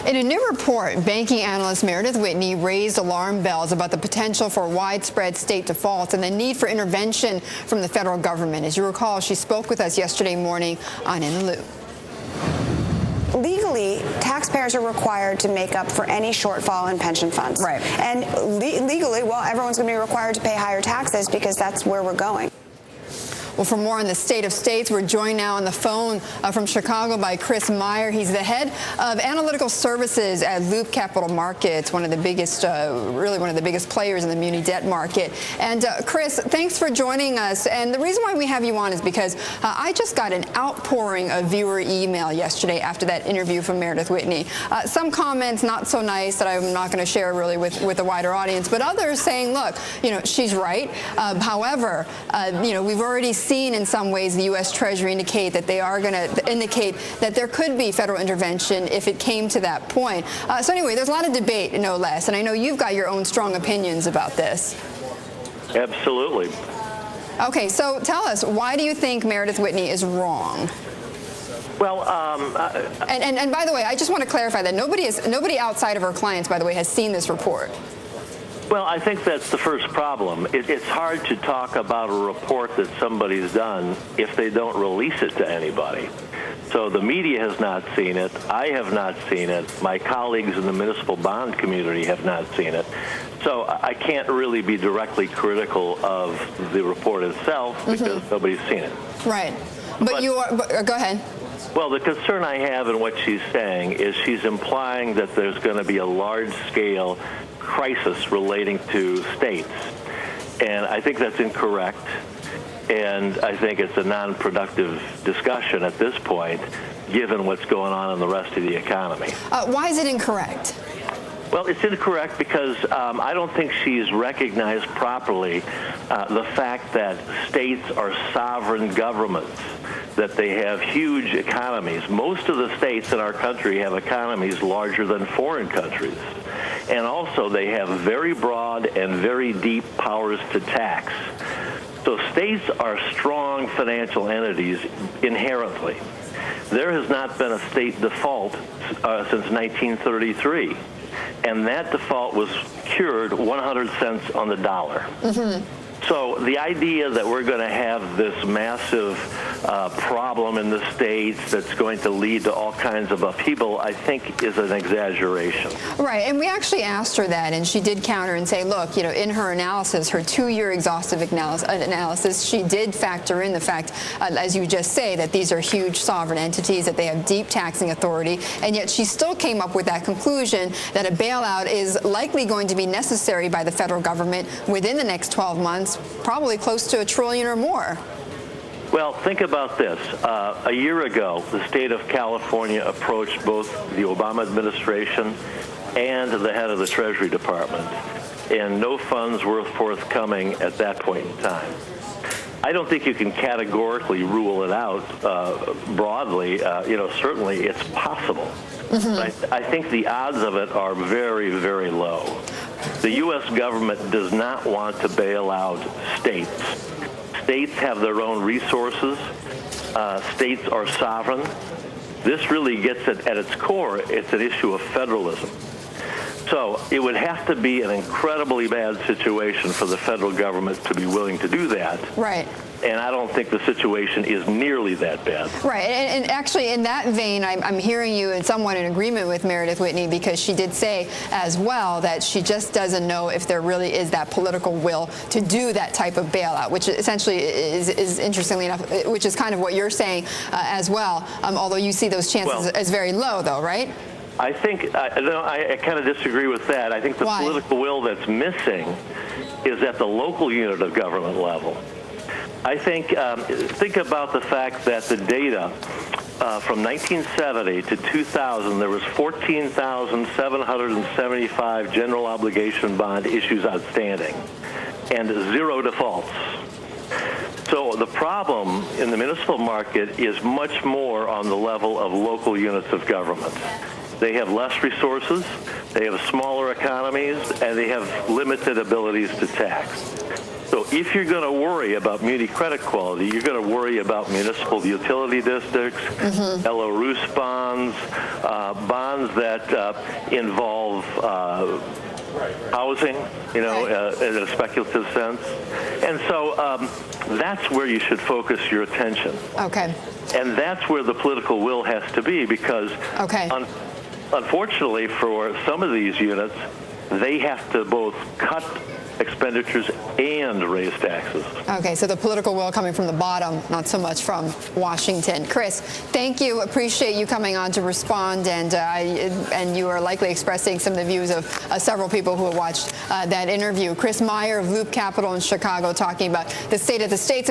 In a new report, banking analyst Meredith Whitney raised alarm bells about the potential for widespread state defaults and the need for intervention from the federal government. As you recall, she spoke with us yesterday morning on In the Loop. Legally, taxpayers are required to make up for any shortfall in pension funds. Right. And legally, well, everyone's going to be required to pay higher taxes because that's where we're going. Well, for more on the state of states, we're joined now on the phone from Chicago by Mier. He's the head of analytical services at Loop Capital Markets, one of the biggest, really one of the biggest players in the muni debt market. And Chris, thanks for joining us. And the reason why we have you on is because I just got an outpouring of viewer email yesterday after that interview from Meredith Whitney. Some comments not so nice that I'm not going to share really with a wider audience, but others saying, look, she's right. However, we've already seen in some ways the U.S. Treasury indicate that they are going to indicate that there could be federal intervention if it came to that point. So anyway, there's a lot of debate, no less, and I know you've got your own strong opinions about this. Absolutely. Okay, so tell us, why do you think Meredith Whitney is wrong? Well, and by the way, I just want to clarify that nobody outside of her clients, by the way, has seen this report. Well, I think that's the first problem. It's hard to talk about a report that somebody's done if they don't release it to anybody. So the media has not seen it. I have not seen it. My colleagues in the municipal bond community have not seen it. So I can't really be directly critical of the report itself because nobody's seen it. Right. But go ahead. Well, the concern I have in what she's saying is she's implying that there's going to be a large-scale crisis relating to states. And I think that's incorrect. And I think it's a non-productive discussion at this point, given what's going on in the rest of the economy. Why is it incorrect? Well, it's incorrect because I don't think she's recognized properly the fact that states are sovereign governments, that they have huge economies. Most of the states in our country have economies larger than foreign countries. And also they have very broad and very deep powers to tax. So states are strong financial entities inherently. There has not been a state default since 1933. And that default was cured 100 cents on the dollar. So the idea that we're going to have this massive problem in the states that's going to lead to all kinds of upheaval, I think, is an exaggeration. Right, and we actually asked her that, and she did counter and say, look, in her analysis, her 2-year exhaustive analysis, she did factor in the fact, as you just say, that these are huge sovereign entities, that they have deep taxing authority, and yet she still came up with that conclusion that a bailout is likely going to be necessary by the federal government within the next 12 months, probably close to $1 trillion or more. Well, think about this. A year ago, the state of California approached both the Obama administration and the head of the Treasury Department, and no funds were forthcoming at that point in time. I don't think you can categorically rule it out broadly. Certainly it's possible. But I think the odds of it are very, very low. The U.S. government does not want to bail out states. States have their own resources. States are sovereign. This really gets at its core, it's an issue of federalism. So it would have to be an incredibly bad situation for the federal government to be willing to do that. Right. And I don't think the situation is nearly that bad. Right. And actually, in that vein, I'm hearing you in somewhat in agreement with Meredith Whitney, because she did say as well that she just doesn't know if there really is that political will to do that type of bailout, which essentially is interestingly enough, which is kind of what you're saying as well, although you see those chances as very low, though, right? I think, I kind of disagree with that. I think the political will that's missing is at the local unit of government level. I think about the fact that the data from 1970 to 2000, there was 14,775 general obligation bond issues outstanding and 0 defaults. So the problem in the municipal market is much more on the level of local units of government. They have less resources, they have smaller economies, and they have limited abilities to tax. So if you're going to worry about muni credit quality, you're going to worry about municipal utility districts, Belarus bonds, bonds that involve housing, in a speculative sense. And so that's where you should focus your attention. Okay. And that's where the political will has to be, because unfortunately for some of these units, they have to both cut expenditures and raise taxes. Okay, so the political will coming from the bottom, not so much from Washington. Chris, thank you. Appreciate you coming on to respond, and you are likely expressing some of the views of several people who have watched that interview. Chris Mier of Loop Capital in Chicago talking about the state of the states.